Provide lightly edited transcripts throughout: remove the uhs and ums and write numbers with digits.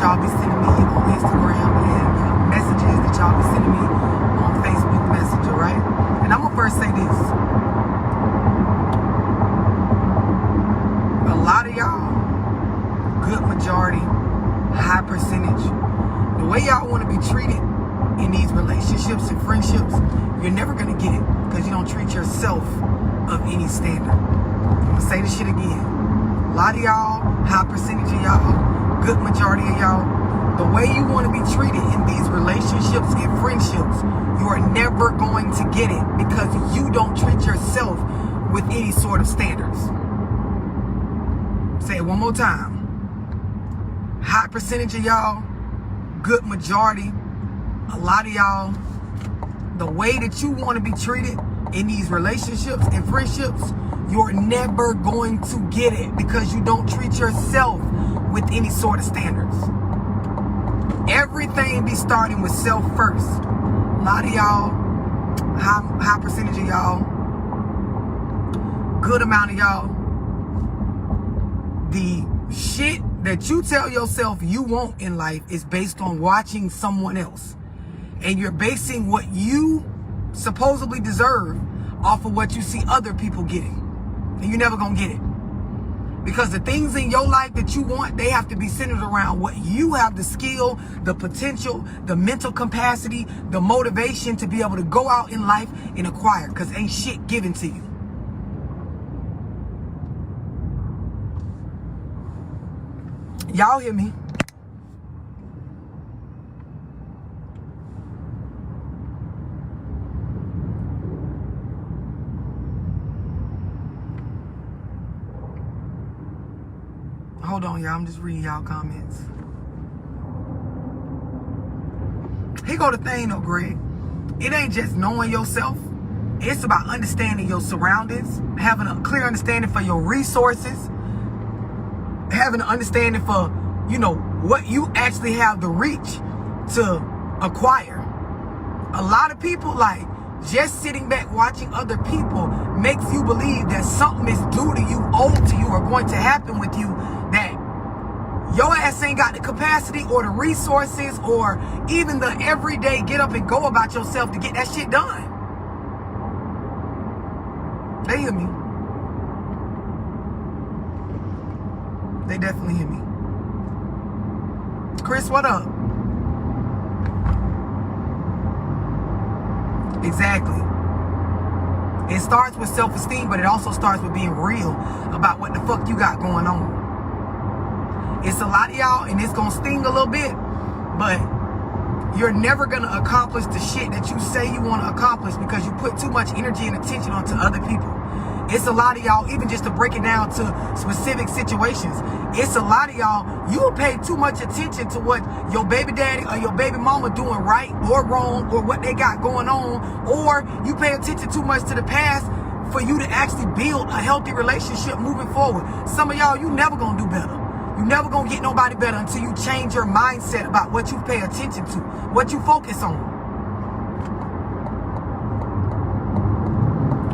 y'all be sending me on Instagram and messages that y'all be sending me on Facebook Messenger, right? And I'm gonna first say this. A lot of y'all, good majority, high percentage, the way y'all want to be treated in these relationships and friendships, you're never gonna get it because you don't treat yourself of any standard. I'm gonna say this shit again. A lot of y'all, high percentage of y'all, good majority of y'all, the way you want to be treated in these relationships and friendships, you are never going to get it because you don't treat yourself with any sort of standards. Say it one more time. High percentage of y'all, good majority, a lot of y'all, the way that you want to be treated in these relationships and friendships, you're never going to get it because you don't treat yourself with any sort of standards. Everything be starting with self first. A lot of y'all, high percentage of y'all, good amount of y'all, the shit that you tell yourself you want in life is based on watching someone else. And you're basing what you supposedly deserve off of what you see other people getting. And you're never gonna get it. Because the things in your life that you want, they have to be centered around what you have the skill, the potential, the mental capacity, the motivation to be able to go out in life and acquire. Because ain't shit given to you. Y'all hear me? Hold on, y'all. I'm just reading y'all comments. Here go the thing, though, Greg. It ain't just knowing yourself. It's about understanding your surroundings, having a clear understanding for your resources, having an understanding for, you know, what you actually have the reach to acquire. A lot of people, like, just sitting back watching other people makes you believe that something is due to you, owed to you, or going to happen with you, that your ass ain't got the capacity or the resources or even the everyday get up and go about yourself to get that shit done. They hear me. They definitely hear me. Chris, what up? Exactly. It starts with self-esteem, but it also starts with being real about what the fuck you got going on. It's a lot of y'all, and it's gonna sting a little bit, but you're never gonna accomplish the shit that you say you want to accomplish because you put too much energy and attention onto other people. It's a lot of y'all, even just to break it down to specific situations, it's a lot of y'all, you will pay too much attention to what your baby daddy or your baby mama doing right or wrong or what they got going on, or you pay attention too much to the past for you to actually build a healthy relationship moving forward. Some of y'all, you never gonna do better. You never gonna get nobody better until you change your mindset about what you pay attention to, what you focus on.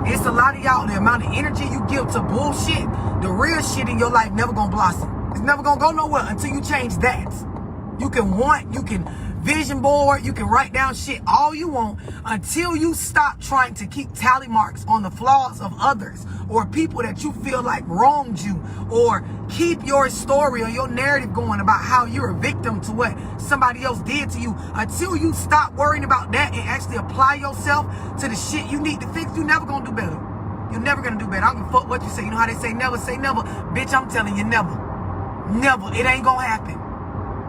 It's a lot of y'all, the amount of energy you give to bullshit, the real shit in your life never gonna blossom. It's never gonna go nowhere until you change that. You can want, you can vision board, you can write down shit all you want until you stop trying to keep tally marks on the flaws of others or people that you feel like wronged you, or keep your story or your narrative going about how you're a victim to what somebody else did to you. Until you stop worrying about that and actually apply yourself to the shit you need to fix, you're never gonna do better. You're never gonna do better. I don't give a fuck what you say. You know how they say never say never? Bitch, I'm telling you never. Never. It ain't gonna happen.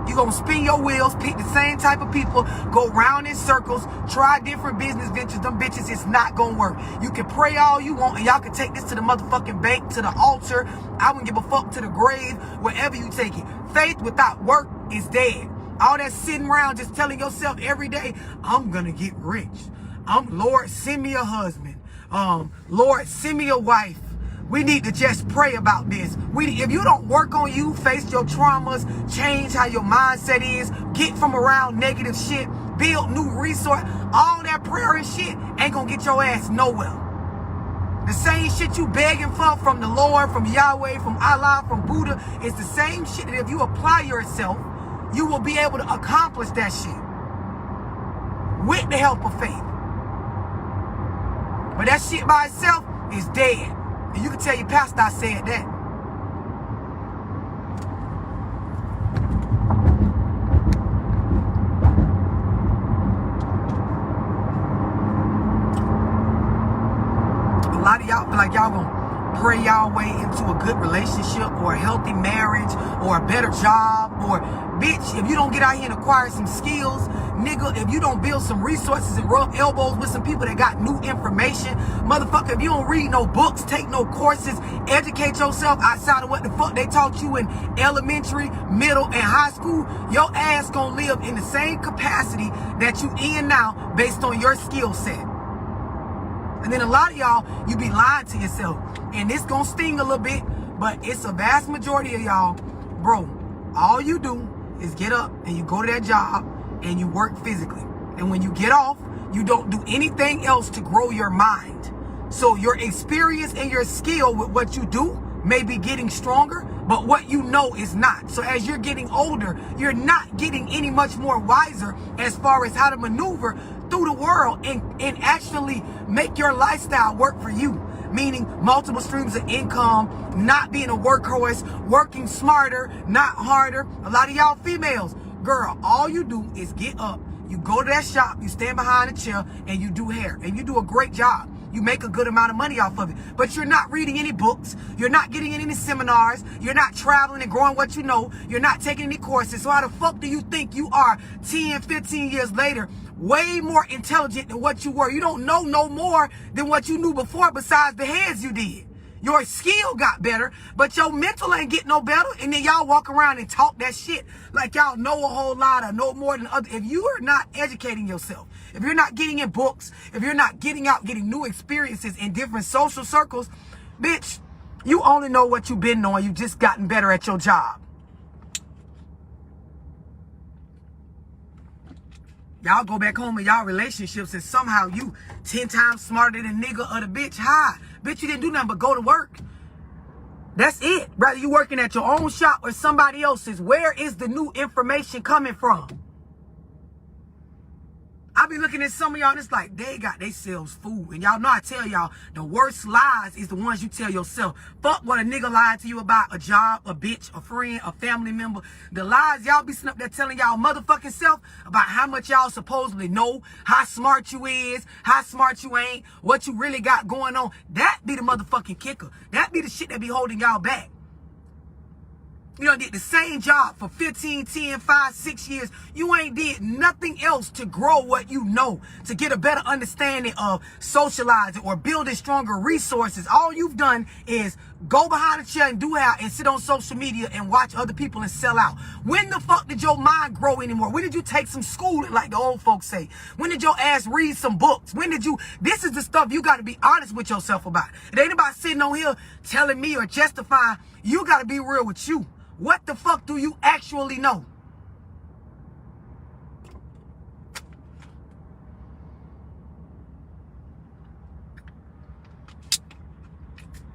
You're going to spin your wheels, pick the same type of people, go round in circles, try different business ventures. Them bitches, it's not going to work. You can pray all you want, and y'all can take this to the motherfucking bank, to the altar. I wouldn't give a fuck, to the grave, wherever you take it. Faith without work is dead. All that sitting around just telling yourself every day, I'm going to get rich. Lord, send me a husband. Lord, send me a wife. We need to just pray about this. If you don't work on you, face your traumas, change how your mindset is, get from around negative shit, build new resource, all that prayer and shit ain't gonna get your ass nowhere. The same shit you begging for from the Lord, from Yahweh, from Allah, from Buddha, is the same shit that if you apply yourself you will be able to accomplish that shit with the help of faith. But that shit by itself is dead. And you can tell your pastor I said that. A lot of y'all feel like y'all gonna pray y'all way into a good relationship or a healthy marriage or a better job, or bitch, if you don't get out here and acquire some skills, nigga, if you don't build some resources and rub elbows with some people that got new information, motherfucker, if you don't read no books, take no courses, educate yourself outside of what the fuck they taught you in elementary, middle, and high school, your ass gonna live in the same capacity that you in now based on your skill set. And then a lot of y'all, you be lying to yourself. And this gonna sting a little bit, but it's a vast majority of y'all, bro, all you do is get up and you go to that job and you work physically. And when you get off, you don't do anything else to grow your mind. So your experience and your skill with what you do may be getting stronger, but what you know is not. So as you're getting older, you're not getting any much more wiser as far as how to maneuver through the world and actually make your lifestyle work for you. Meaning multiple streams of income, not being a workhorse, working smarter, not harder. A lot of y'all females, girl, all you do is get up, you go to that shop, you stand behind a chair, and you do hair. And you do a great job. You make a good amount of money off of it. But you're not reading any books. You're not getting in any seminars. You're not traveling and growing what you know. You're not taking any courses. So how the fuck do you think you are 10, 15 years later, way more intelligent than what you were? You don't know no more than what you knew before besides the heads you did. Your skill got better, but your mental ain't getting no better. And then y'all walk around and talk that shit like y'all know a whole lot or know more than others. If you are not educating yourself, if you're not getting in books, if you're not getting out, getting new experiences in different social circles, bitch, you only know what you've been knowing. You just gotten better at your job. Y'all go back home in y'all relationships and somehow you 10 times smarter than a nigga or the bitch. Hi. Bitch, you didn't do nothing but go to work. That's it. Whether you working at your own shop or somebody else's, where is the new information coming from? I be looking at some of y'all and it's like they got themselves fooled. And y'all know I tell y'all the worst lies is the ones you tell yourself. Fuck what a nigga lied to you about, a job, a bitch, a friend, a family member. The lies y'all be sitting up there telling y'all motherfucking self about how much y'all supposedly know, how smart you is, how smart you ain't, what you really got going on. That be the motherfucking kicker. That be the shit that be holding y'all back. You done did the same job for 15, 10, 5, 6 years. You ain't did nothing else to grow what you know, to get a better understanding of socializing or building stronger resources. All you've done is go behind a chair and do hair and sit on social media and watch other people and sell out. When the fuck did your mind grow anymore? When did you take some schooling like the old folks say? When did your ass read some books? When did you, this is the stuff you got to be honest with yourself about. It ain't about sitting on here telling me or justifying. You got to be real with you. What the fuck do you actually know?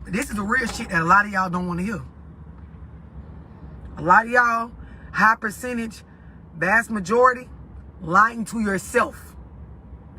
This is the real shit that a lot of y'all don't want to hear. A lot of y'all, high percentage, vast majority, lying to yourself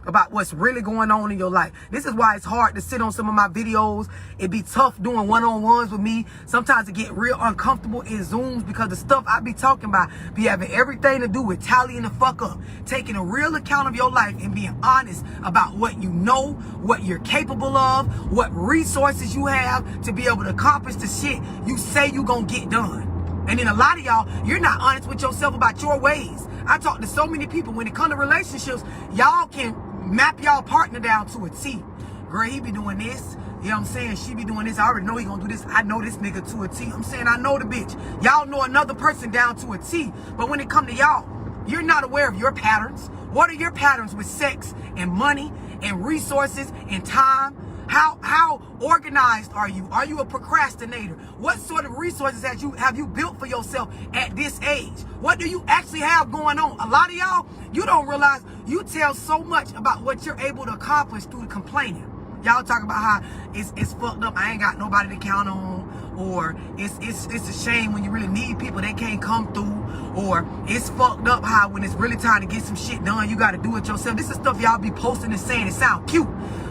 about what's really going on in your life. This is why it's hard to sit on some of my videos. It be tough doing one-on-ones with me. Sometimes it get real uncomfortable in Zooms because the stuff I be talking about be having everything to do with tallying the fuck up, taking a real account of your life and being honest about what you know, what you're capable of, what resources you have to be able to accomplish the shit you say you gonna get done. And then a lot of y'all, you're not honest with yourself about your ways. I talk to so many people. When it comes to relationships, y'all can map y'all partner down to a T. Girl, he be doing this. You know what I'm saying? She be doing this. I already know he gonna do this. I know this nigga to a T. I'm saying I know the bitch. Y'all know another person down to a T. But when it come to y'all, you're not aware of your patterns. What are your patterns with sex and money and resources and time? How organized are you? Are you a procrastinator? What sort of resources have you built for yourself at this age? What do you actually have going on? A lot of y'all, you don't realize you tell so much about what you're able to accomplish through the complaining. Y'all talk about how it's fucked up. I ain't got nobody to count on. Or it's a shame when you really need people, they can't come through. Or it's fucked up how when it's really time to get some shit done, you got to do it yourself. This is stuff y'all be posting and saying. It sound cute.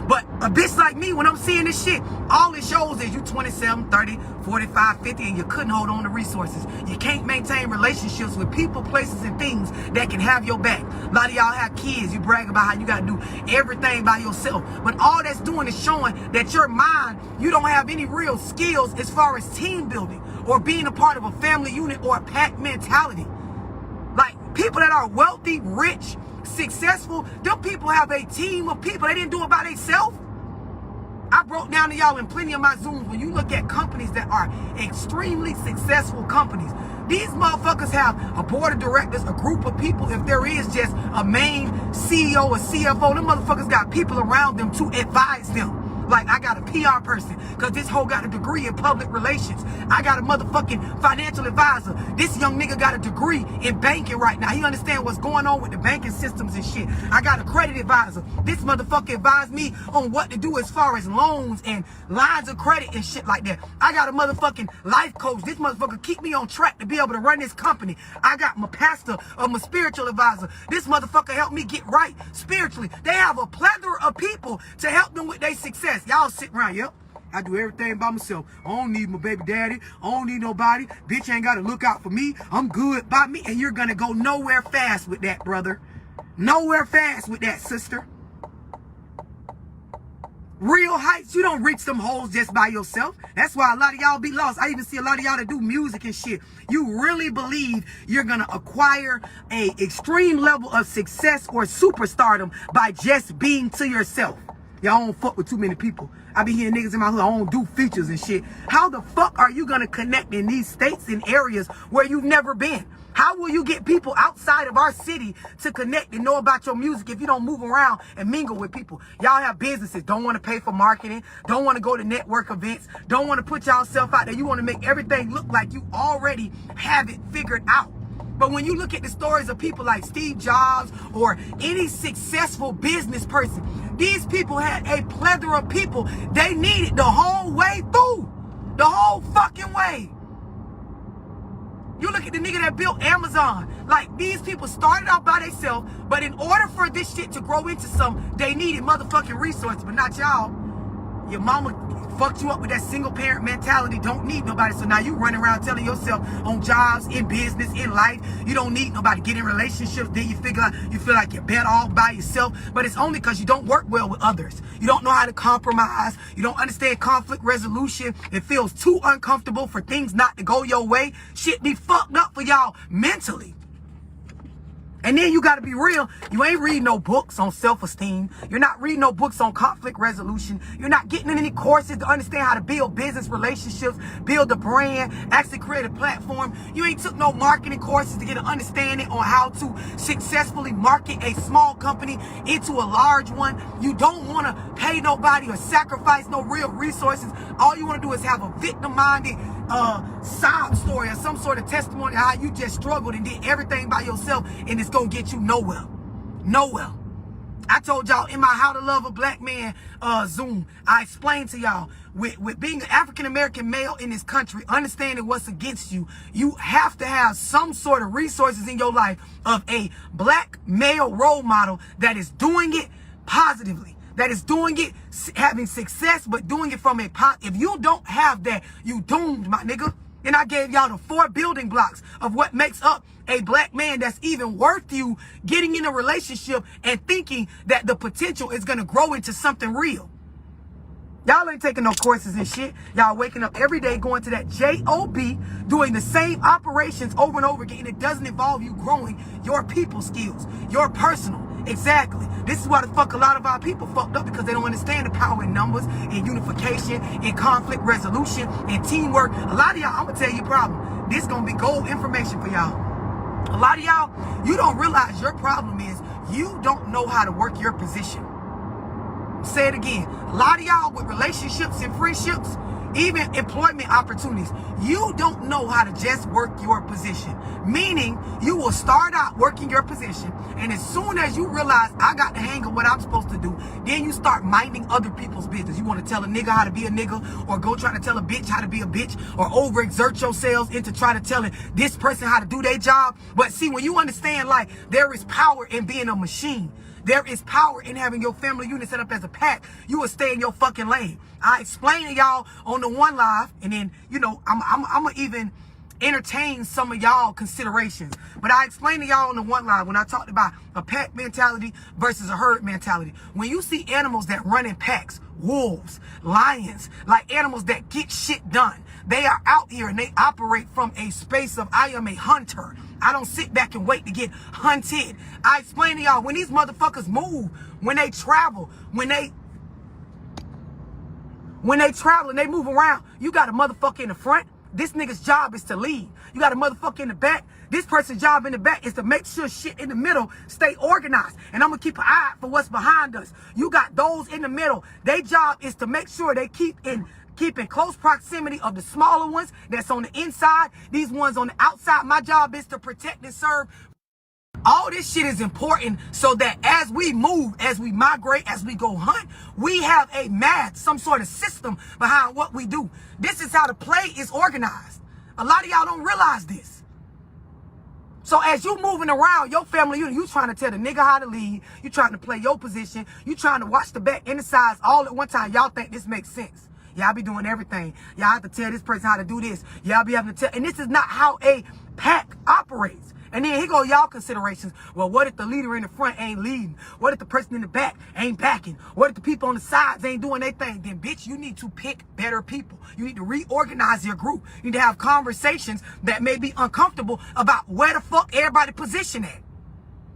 But a bitch like me, when I'm seeing this shit, all it shows is you 27, 30, 45, 50, and you couldn't hold on to resources. You can't maintain relationships with people, places, and things that can have your back. A lot of y'all have kids. You brag about how you got to do everything by yourself. But all that's doing is showing that your mind, you don't have any real skills as far as team building or being a part of a family unit or a pack mentality. Like, people that are wealthy, rich, successful, them people have a team of people. They didn't do it by themselves. I broke down to y'all in plenty of my Zooms, when you look at companies that are extremely successful companies, these motherfuckers have a board of directors, a group of people. If there is just a main CEO or CFO, them motherfuckers got people around them to advise them. Like, I got a PR person, because this hoe got a degree in public relations. I got a motherfucking financial advisor. This young nigga got a degree in banking right now. He understands what's going on with the banking systems and shit. I got a credit advisor. This motherfucker advised me on what to do as far as loans and lines of credit and shit like that. I got a motherfucking life coach. This motherfucker keep me on track to be able to run this company. I got my pastor or my spiritual advisor. This motherfucker helped me get right spiritually. They have a plethora of people to help them with their success. Y'all sit around, yep, I do everything by myself. I don't need my baby daddy. I don't need nobody. Bitch ain't got to look out for me. I'm good by me. And you're going to go nowhere fast with that, brother. Nowhere fast with that, sister. Real heights, you don't reach them holes just by yourself. That's why a lot of y'all be lost. I even see a lot of y'all that do music and shit. You really believe you're going to acquire a extreme level of success or superstardom by just being to yourself. Y'all don't fuck with too many people. I be hearing niggas in my hood, I don't do features and shit. How the fuck are you gonna connect in these states and areas where you've never been? How will you get people outside of our city to connect and know about your music if you don't move around and mingle with people? Y'all have businesses, don't want to pay for marketing, don't want to go to network events, don't want to put yourself out there. You want to make everything look like you already have it figured out. But when you look at the stories of people like Steve Jobs or any successful business person, these people had a plethora of people they needed the whole way through. The whole fucking way. You look at the nigga that built Amazon. Like, these people started out by themselves, but in order for this shit to grow into something, they needed motherfucking resources, but not y'all. Your mama fucked you up with that single parent mentality. Don't need nobody. So now you running around telling yourself on jobs, in business, in life, you don't need nobody. Get in relationships. Then you feel like you're better off by yourself. But it's only because you don't work well with others. You don't know how to compromise. You don't understand conflict resolution. It feels too uncomfortable for things not to go your way. Shit be fucked up for y'all mentally. And then you got to be real. You ain't reading no books on self-esteem. You're not reading no books on conflict resolution. You're not getting in any courses to understand how to build business relationships, build a brand, actually create a platform. You ain't took no marketing courses to get an understanding on how to successfully market a small company into a large one. You don't want to pay nobody or sacrifice no real resources. All you want to do is have a victim-minded sob story or some sort of testimony of how you just struggled and did everything by yourself, and it's gonna get you nowhere. Nowhere. I told y'all in my How to Love a Black Man Zoom, I explained to y'all with being an African-American male in this country, understanding what's against you, you have to have some sort of resources in your life of a black male role model that is doing it positively. That is doing it, having success, but doing it from a if you don't have that, you doomed, my nigga. And I gave y'all the 4 building blocks of what makes up a black man that's even worth you getting in a relationship and thinking that the potential is going to grow into something real. Y'all ain't taking no courses and shit. Y'all waking up every day going to that job, doing the same operations over and over again. And it doesn't involve you growing your people skills, your personal. Exactly. This is why the fuck a lot of our people fucked up, because they don't understand the power in numbers, in unification, in conflict resolution, in teamwork. A lot of y'all, I'm gonna tell you a problem. This gonna be gold information for y'all. A lot of y'all, you don't realize your problem is you don't know how to work your position. Say it again. A lot of y'all with relationships and friendships, even employment opportunities. You don't know how to just work your position. Meaning, you will start out working your position, and as soon as you realize I got the hang of what I'm supposed to do, then you start minding other people's business. You want to tell a nigga how to be a nigga, or go try to tell a bitch how to be a bitch, or overexert yourselves into trying to telling this person how to do their job. But see, when you understand, like, there is power in being a machine. There is power in having your family unit set up as a pack. You will stay in your fucking lane. I explained to y'all on the one live, and then, you know, I'm gonna even entertain some of y'all considerations. But I explained to y'all on the one live when I talked about a pack mentality versus a herd mentality. When you see animals that run in packs, wolves, lions, like animals that get shit done, they are out here and they operate from a space of, I am a hunter. I don't sit back and wait to get hunted. I explained to y'all, when these motherfuckers move, when they travel, when they travel and they move around, you got a motherfucker in the front. This nigga's job is to lead. You got a motherfucker in the back. This person's job in the back is to make sure shit in the middle stay organized. And I'm going to keep an eye out for what's behind us. You got those in the middle. Their job is to make sure they keep in close proximity of the smaller ones that's on the inside. These ones on the outside. My job is to protect and serve. All this shit is important so that as we move, as we migrate, as we go hunt, we have a math, some sort of system behind what we do. This is how the play is organized. A lot of y'all don't realize this. So as you moving around, your family unit, you trying to tell the nigga how to lead, you trying to play your position, you trying to watch the back and the sides all at one time. Y'all think this makes sense. Y'all be doing everything. Y'all have to tell this person how to do this. Y'all be having to tell, and this is not how a pack operates. And then here go y'all considerations. Well, what if the leader in the front ain't leading? What if the person in the back ain't backing? What if the people on the sides ain't doing their thing? Then, bitch, you need to pick better people. You need to reorganize your group. You need to have conversations that may be uncomfortable about where the fuck everybody position at.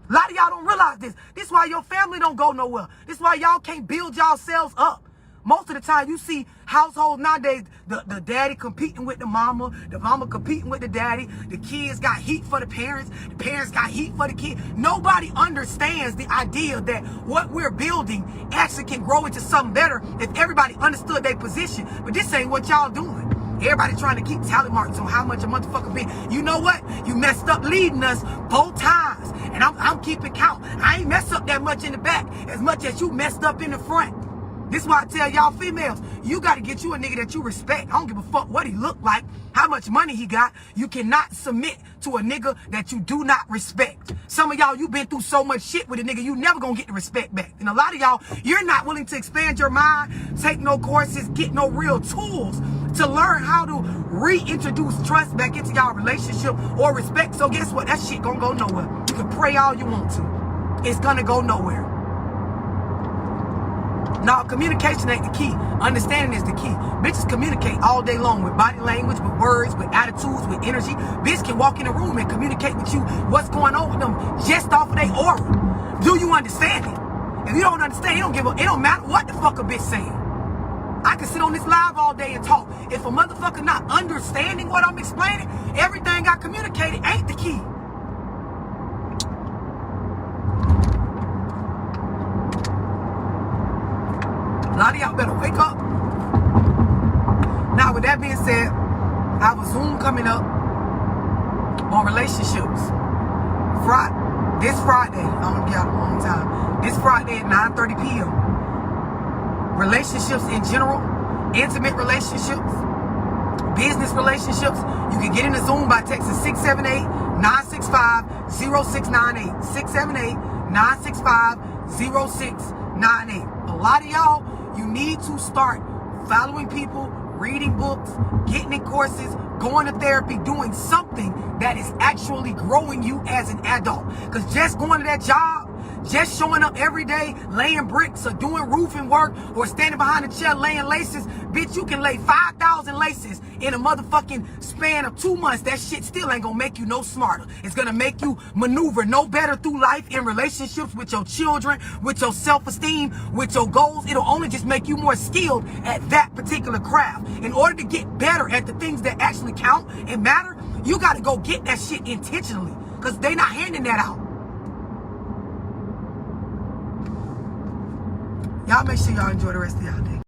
A lot of y'all don't realize this. This is why your family don't go nowhere. This is why y'all can't build yourselves up. Most of the time, you see households nowadays, the daddy competing with the mama competing with the daddy, the kids got heat for the parents got heat for the kids. Nobody understands the idea that what we're building actually can grow into something better if everybody understood their position. But this ain't what y'all doing. Everybody trying to keep tally marks on how much a motherfucker been. You know what? You messed up leading us 4 times. And I'm keeping count. I ain't messed up that much in the back as much as you messed up in the front. This is why I tell y'all females, you got to get you a nigga that you respect. I don't give a fuck what he look like, how much money he got. You cannot submit to a nigga that you do not respect. Some of y'all, you been through so much shit with a nigga, you never gonna get the respect back. And a lot of y'all, you're not willing to expand your mind, take no courses, get no real tools to learn how to reintroduce trust back into y'all relationship or respect. So guess what? That shit gonna go nowhere. You can pray all you want to. It's gonna go nowhere. No, communication ain't the key. Understanding is the key. Bitches communicate all day long with body language, with words, with attitudes, with energy. Bitch can walk in a room and communicate with you what's going on with them just off of their aura. Do you understand it? If you don't understand, it don't matter what the fuck a bitch saying. I can sit on this live all day and talk. If a motherfucker not understanding what I'm explaining, everything I communicated ain't the key. A lot of y'all better wake up. Now, with that being said, I have a Zoom coming up on relationships. This Friday, I'm gonna get out a long time. This Friday at 9:30 p.m. Relationships in general, intimate relationships, business relationships. You can get in the Zoom by texting 678-965-0698. 678-965-0698. A lot of y'all, you need to start following people, reading books, getting in courses, going to therapy, doing something that is actually growing you as an adult. Because just going to that job, just showing up every day, laying bricks or doing roofing work or standing behind a chair laying laces, bitch, you can lay 5,000 laces in a motherfucking span of 2 months. That shit still ain't gonna make you no smarter. It's gonna make you maneuver no better through life in relationships with your children, with your self-esteem, with your goals. It'll only just make you more skilled at that particular craft. In order to get better at the things that actually count and matter, you gotta go get that shit intentionally, because they not handing that out. Y'all make sure y'all enjoy the rest of y'all day.